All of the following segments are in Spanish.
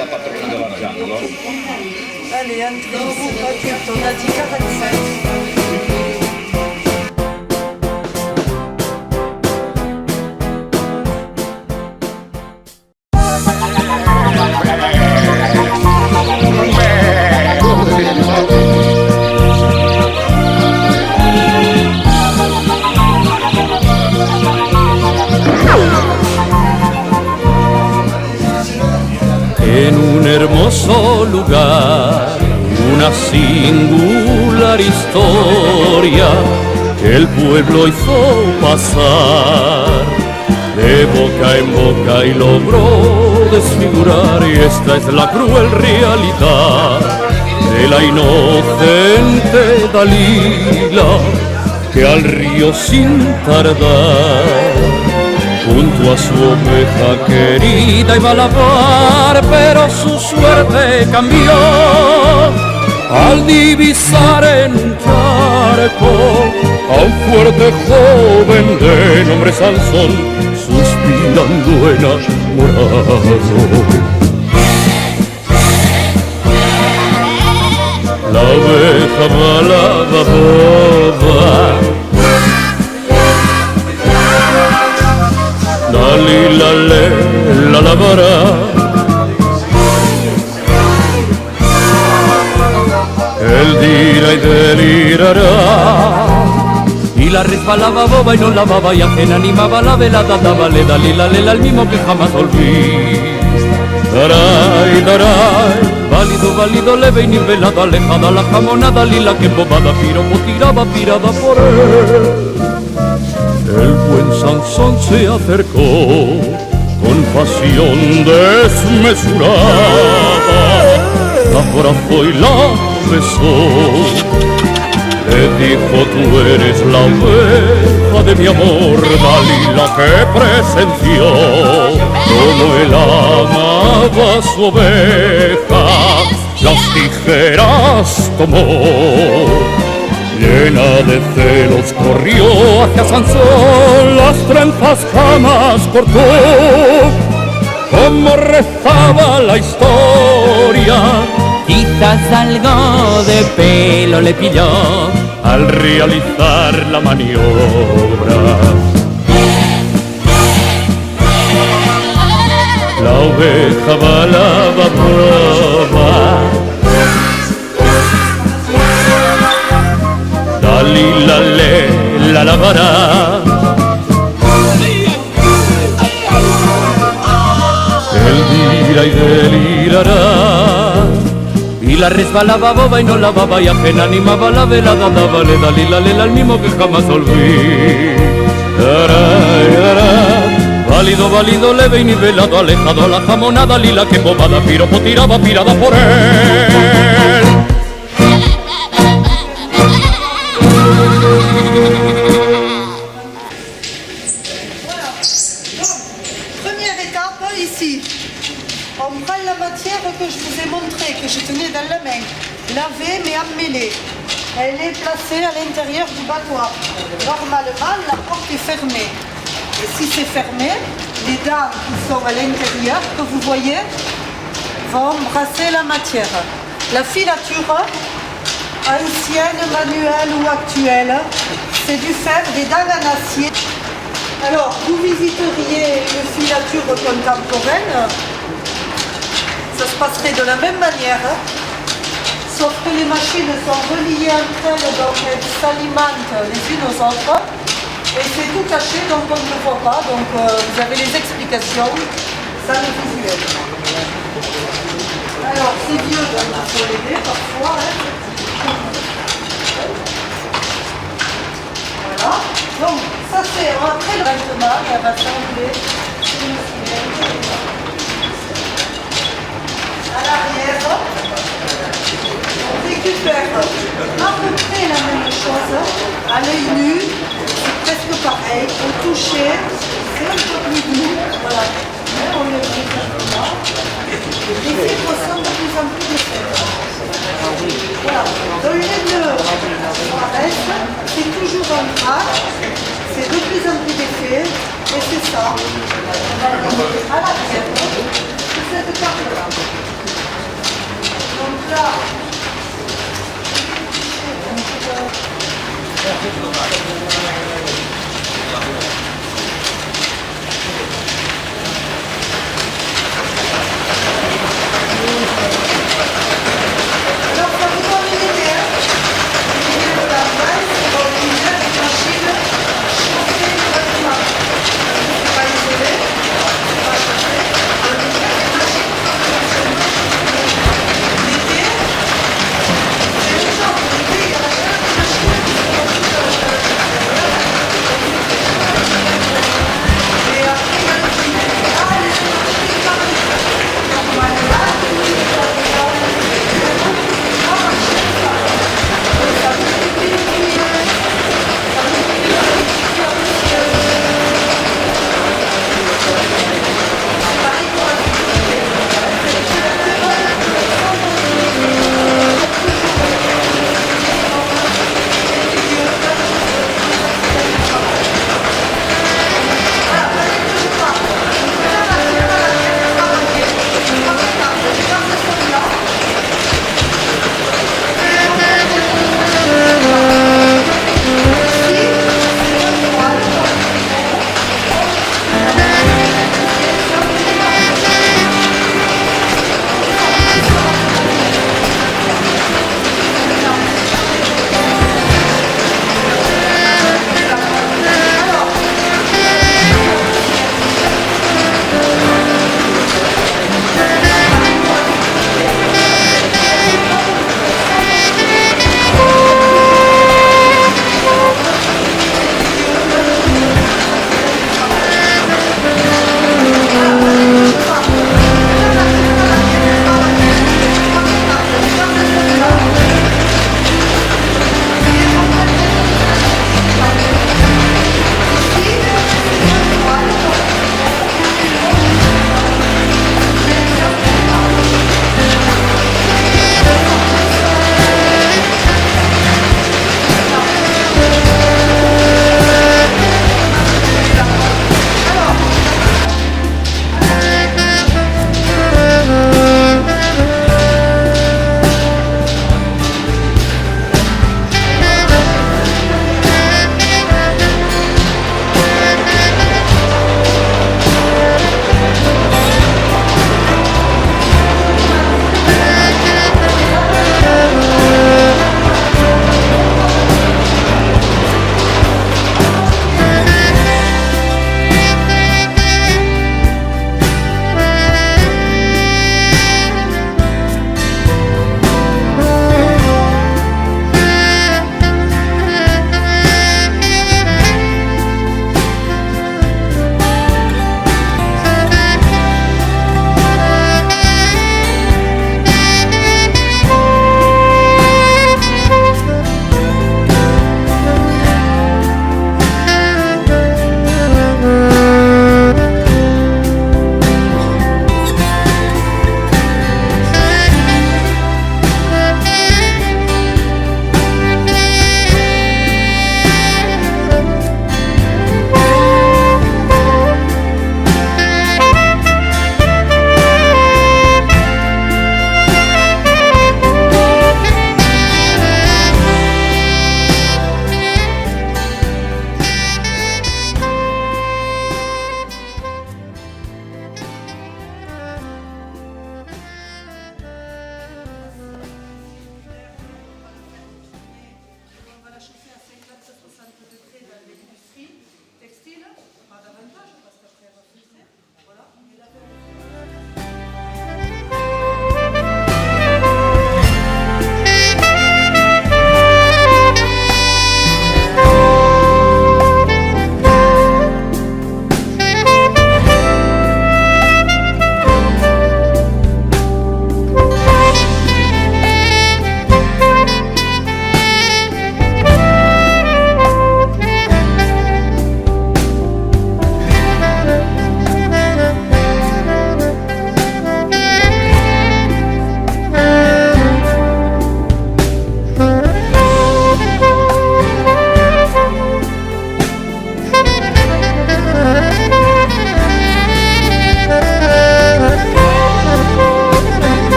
la patrona dell'Argiano. Allez, entrez, on a dit 45. En un hermoso lugar, una singular historia que el pueblo hizo pasar de boca en boca y logró desfigurar, y esta es la cruel realidad de la inocente Dalila que al río sin tardar junto a su oveja querida iba a lavar, pero su suerte cambió al divisar en un charco a un fuerte joven de nombre Sansón, suspirando enamorado. La oveja balaba boba, Dalila le la lavará. Él dirá y delirará. Y la resbalaba boba y no lavaba, y ajena animaba la velada, dábale Dalila lela al mismo que jamás olvidé. Daray, daray, válido, válido, leve y nivelado, alejada la jamonada, Dalila que embobada, piropo tiraba, pirada por él. El buen Sansón se acercó con pasión desmesurada, la abrazó y la besó. Le dijo: tú eres la oveja de mi amor, Dalila, que presenció como él amaba a su oveja. Las tijeras tomó, llena de celos corrió hacia Sansón, las trenzas jamás cortó. Como rezaba la historia, quizás algo de pelo le pilló al realizar la maniobra. La oveja balaba proba, Dalila le la lavará. Él dirá y delirará. Y la resbalaba boba y no lavaba, y ajena animaba la velada, dábale Dalila lela al mismo que jamás olvidé. Válido, válido, leve y nivelado, alejado a la jamonada, Dalila que embobada, piropo tiraba, pirada por él. Première étape, ici, on prend la matière que je vous ai montrée, que je tenais dans la main, lavée mais emmêlée. Elle est placée à l'intérieur du battoir. Normalement, la porte est fermée. Et si c'est fermé, les dents qui sont à l'intérieur, que vous voyez, vont brasser la matière. La filature, ancienne, manuelle ou actuelle, c'est du fer, des dents en acier. Alors, vous visiteriez une filature contemporaine, ça se passerait de la même manière, sauf que les machines sont reliées entre elles, donc elles s'alimentent les unes aux autres, et c'est tout caché, donc on ne le voit pas, donc vous avez les explications, ça le visuel. Alors, c'est vieux, donc il faut l'aider parfois. Voilà. Donc, ça c'est après le traitement, elle va s'enlever à l'arrière. On récupère à peu près la même chose, à l'œil nu, c'est presque pareil. Au toucher, c'est un peu plus doux, voilà. Mais on le fait simplement. Les fibres sont de plus en plus défaites. Voilà. Dans les nœuds, c'est toujours un gras, c'est de plus en plus d'effet, et c'est ça. On va le mettre à l'arrière de cette carte-là.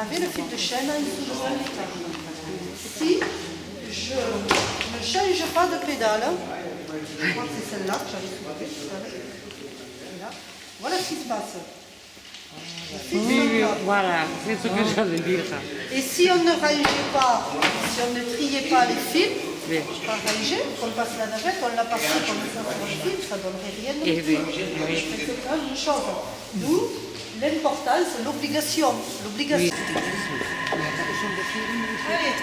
avec le fil de chaîne en dessous de ça. Si je ne change pas de pédale, je crois que c'est celle-là que j'avais soulevée. Voilà ce qui se passe. Oui, voilà, c'est ce que j'allais dire. Et si on ne rangeait pas, si on ne triait pas les fils, Oui. pas rangé, qu'on passe la navette, on l'a passé comme ça sur le fil, ça ne donnerait rien. Et oui, C'est quand même une chose. D'où l'importance, l'obligation. L'obligation. Allez.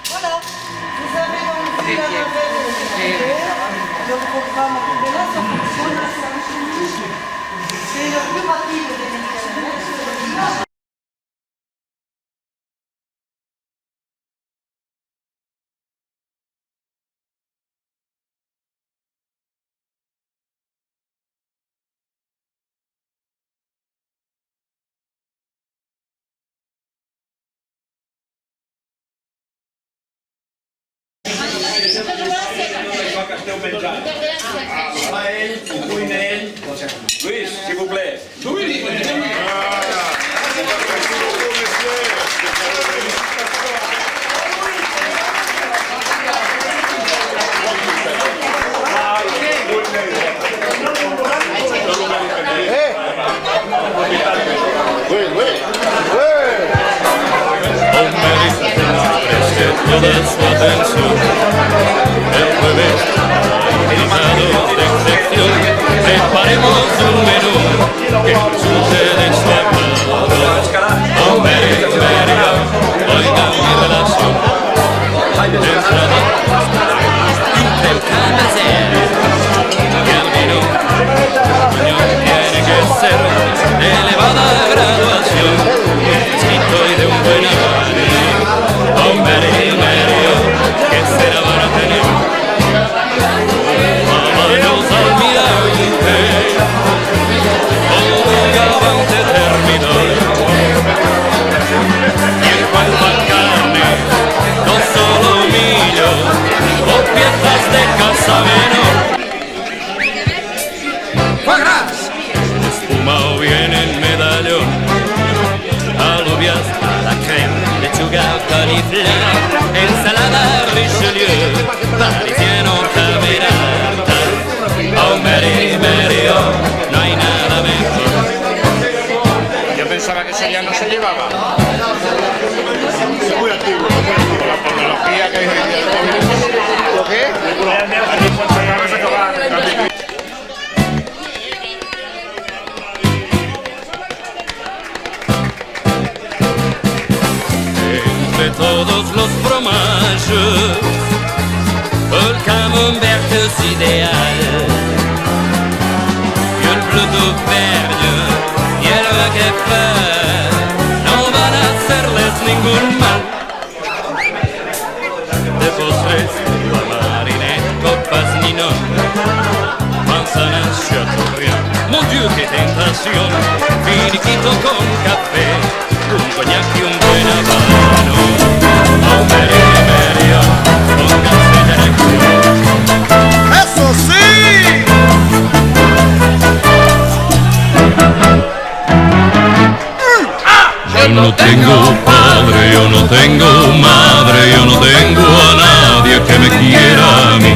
Voilà, vous avez donc vu la navette le programme de là, ça fonctionne, c'est le plus rapide des médicaments. Luis, s'il vous plaît. Toda su atención, el jueves invitado de excepción, preparemos un menú que resulte de su agrado. Hombre, oiga mi relación, de entrada, intentando hacer que el vino tiene que ser de elevada graduación, exquisito y de un buen avance. Hombre, que será para tener manos almirante, obligamente terminal. Y en cuanto a carne, no solo millo o piezas de casameno. Espumado viene en medallón, alubias a la crema, lechuga, cauliflower, ensalada Richelieu, parisieno camerata. Oh, Mary, Mary, oh, no hay nada mejor. Yo pensaba que eso ya no se llevaba. Es muy antiguo, con la tecnología que hay hoy en día. ¿Lo qué? Entre todos los fromages, el camembert es ideal. Y el bleu d'Auvergne y el Roquefort no van a hacerles ningún mal. De postres, la marinette, copas Ninon, manzanas Chateaubriand. Mon Dieu, qué tentación, finiquito con café, un coñac y un buen habano. Oh, Mary, Mary, oh, pónganse en acción. ¡Eso sí! Yo no tengo padre, yo no tengo madre, yo no tengo a nadie que me quiera a mí.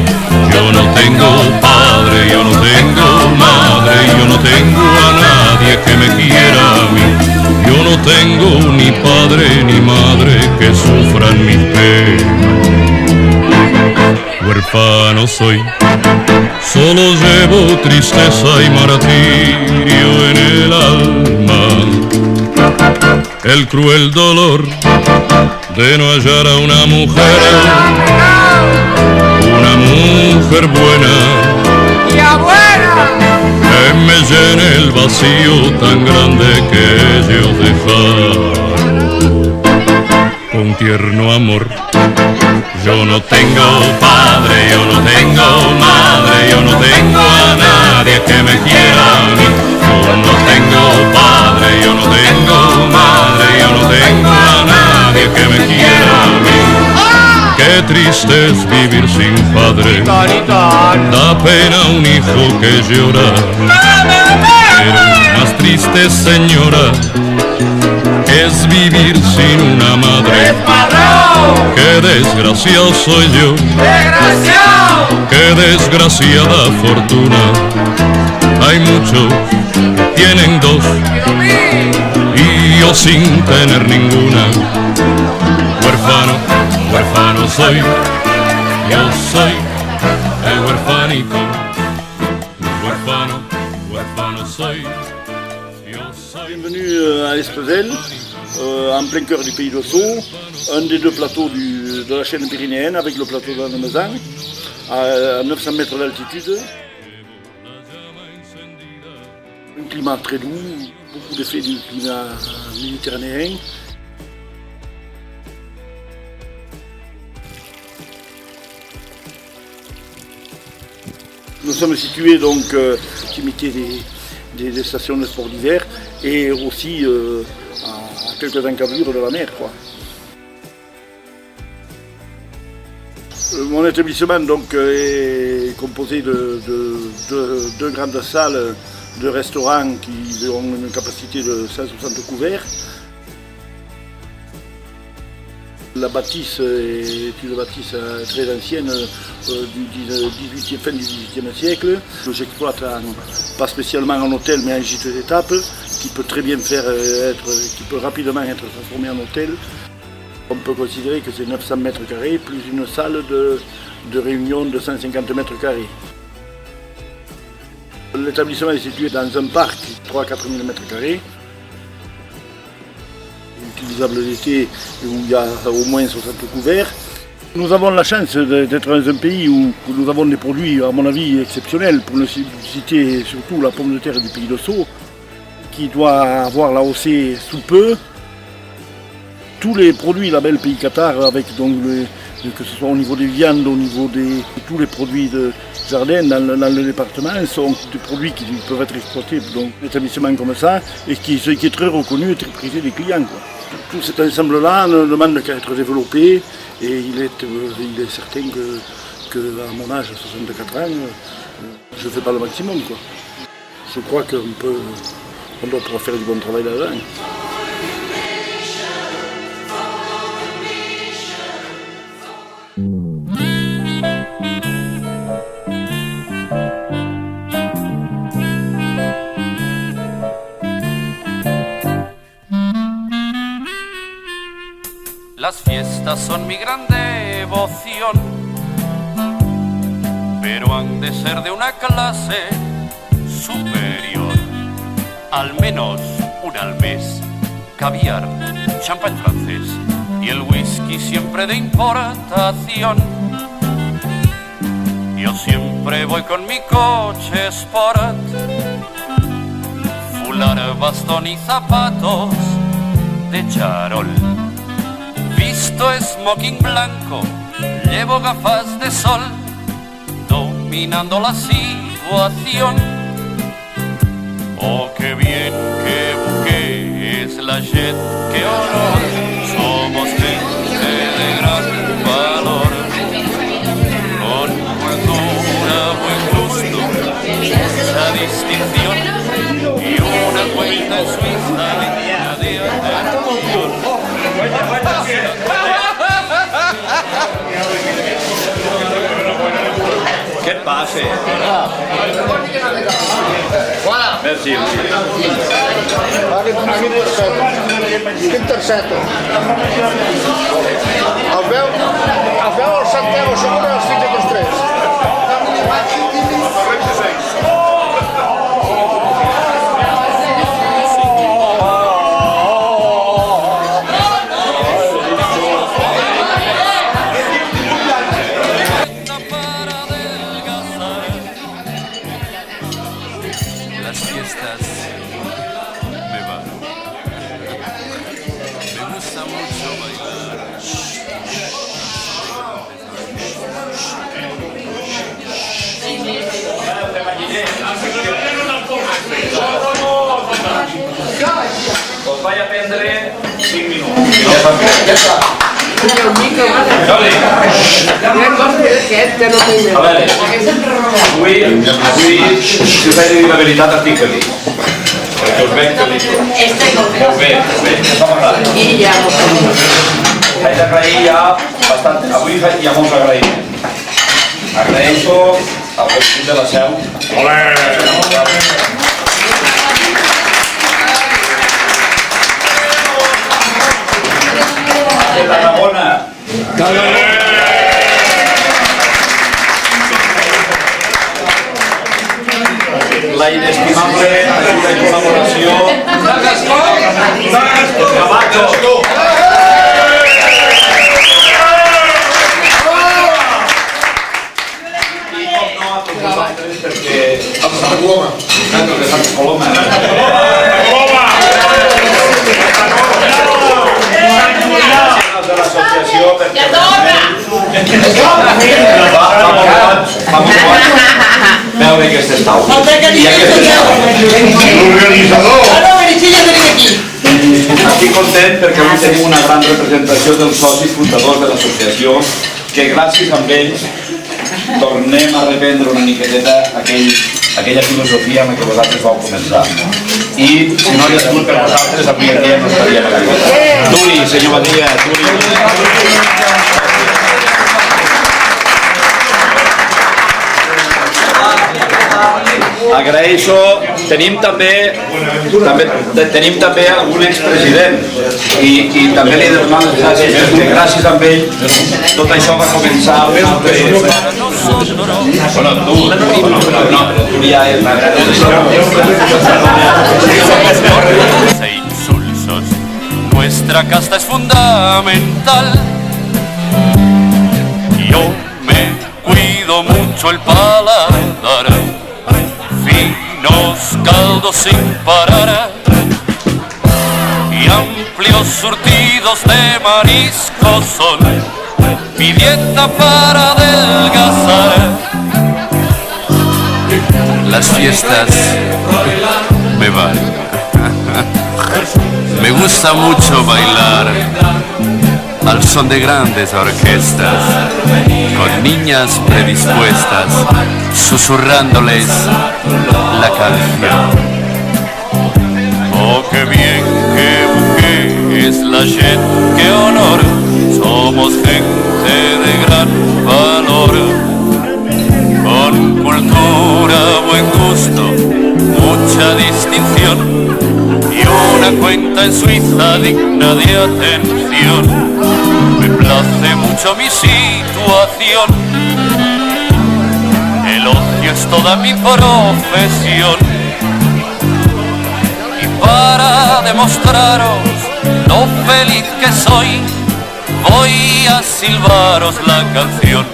Yo no tengo padre, yo no tengo madre, yo no tengo a nadie que me quiera a mí. Yo no tengo ni padre ni madre que sufran mis penas. huérfano soy. Solo llevo tristeza y martirio en el alma, el cruel dolor de no hallar a una mujer buena, que me llene el vacío tan grande que ellos dejaron con tierno amor. Yo no tengo padre, yo no tengo madre, yo no tengo a nadie que me quiera a mí. Yo no tengo padre, yo no tengo madre, yo no tengo a nadie que me quiera a mí. Qué triste es vivir sin padre, da pena un hijo que llora. Pero más triste, señora, es vivir sin una madre. Qué desgraciado soy yo, qué desgraciada fortuna. Hay muchos que tienen dos y yo sin tener ninguna. Huérfano, huérfano soy, yo soy el huérfanito. Huérfano, huérfano soy, yo soy. Bienvenue à Espezel, en plein cœur du pays d'Ossau, un des deux plateaux de la chaîne pyrénéenne avec le plateau d'Annemasse, à 900 mètres d'altitude. Un climat très doux, beaucoup d'effets du climat méditerranéen. Nous sommes situés donc à proximité des stations de sport d'hiver et aussi à quelques encablures de la mer, quoi. Mon établissement donc, est composé de deux grandes salles de restaurants qui ont une capacité de 160 couverts. La bâtisse est une bâtisse très ancienne du fin du XVIIIe siècle. J'exploite pas spécialement en hôtel mais en gîte d'étape qui peut très bien qui peut rapidement être transformé en hôtel. On peut considérer que c'est 900 mètres carrés plus une salle de réunion de 150 mètres carrés. L'établissement est situé dans un parc de 3 à 4 000 mètres carrés. Utilisable l'été où il y a au moins 60 couverts. Nous avons la chance d'être dans un pays où nous avons des produits, à mon avis, exceptionnels. Pour ne citer surtout la pomme de terre du pays d'Ossau, qui doit avoir l'AOC sous peu. Tous les produits label Pays Qatar, avec donc que ce soit au niveau des viandes, au niveau de tous les produits de jardin dans le département, sont des produits qui peuvent être exploités dans un établissement comme ça et qui est très reconnu et très prisé des clients, quoi. Tout cet ensemble-là ne demande qu'à être développé et il est certain que à mon âge, 64 ans, je ne fais pas le maximum, quoi. Je crois qu'on doit pouvoir faire du bon travail là-dedans. Las fiestas son mi gran devoción, pero han de ser de una clase superior. Al menos una al mes, caviar, champán francés y el whisky siempre de importación. Yo siempre voy con mi coche Sport, fular, bastón y zapatos de charol. Visto smoking blanco, llevo gafas de sol, dominando la situación. Oh, qué bien, qué buque es la jet, qué honor, somos gente de gran valor, con cultura, buen gusto, esa distinción y una cuenta en Suiza digna de atención. Che passe! Voilà. Merci. Quin tercet? El veu el Santiago Segura els fills de tots tres. prendre 5 minuts. Ja està. Jordi. A veure, avui, si us vaig dir la veritat, estic feliç. Perquè us veig feliç. Us veig, està m'agrada. Vaig agrair ja bastant, avui hi ha molts agraïments. Agraeixo al Hospital de la Seu. De Tarragona. La inestimable ajuda i col·laboració de Camacho. I com no a tots vosaltres perquè... Els de Santa Coloma. Els de Santa Coloma. De l'associació perquè... Fa molt bon veure aquestes taules. L'organitzador! Estic content perquè avui tenim una gran representació dels socis fundadors de l'associació que gràcies a ells tornem a reprendre una miqueteta aquella filosofia amb la que vosaltres vau començar. I si no hagués sigut per vosaltres, avui en dia no estaríem aquí. Turi, senyor Badia, Turi. Agraeixo, tenim també algun expresident i també li demanem les gràcies perquè gràcies a ell tot això va començar però tu ja és Nuestra casta es fundamental. Yo me cuido mucho el paladar. Finos caldos sin parar y amplios surtidos de mariscos son mi dieta para adelgazar. Las fiestas me van. Me gusta mucho bailar al son de grandes orquestas, con niñas predispuestas, susurrándoles la canción. Oh, qué bien, qué buque es la gente, qué honor, somos gente de gran valor, con cultura, buen gusto, mucha distinción. Y una cuenta en Suiza digna de atención. Me place mucho mi situación. El ocio es toda mi profesión. Y para demostraros lo feliz que soy, voy a silbaros la canción.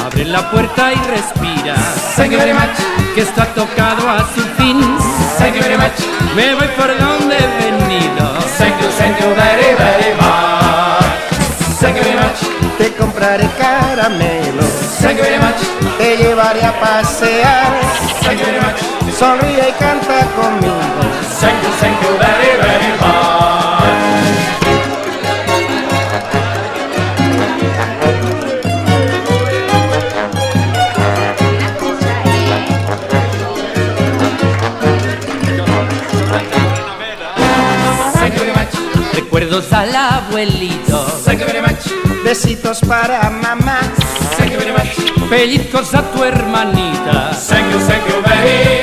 Abre la puerta y respira. Thank you very much. Que esto ha tocado a su fin. Thank you very much. Me voy por donde he venido. Thank you very, very much. Thank you very much. Te compraré caramelos. Thank you very much. Te llevaré a pasear. Thank you very much. Sonríe y canta conmigo. Thank you very, very much. Recuerdos al abuelito. Thank you very much. Besitos para mamá. Thank you very much. Pellizcos a tu hermanita. Thank you very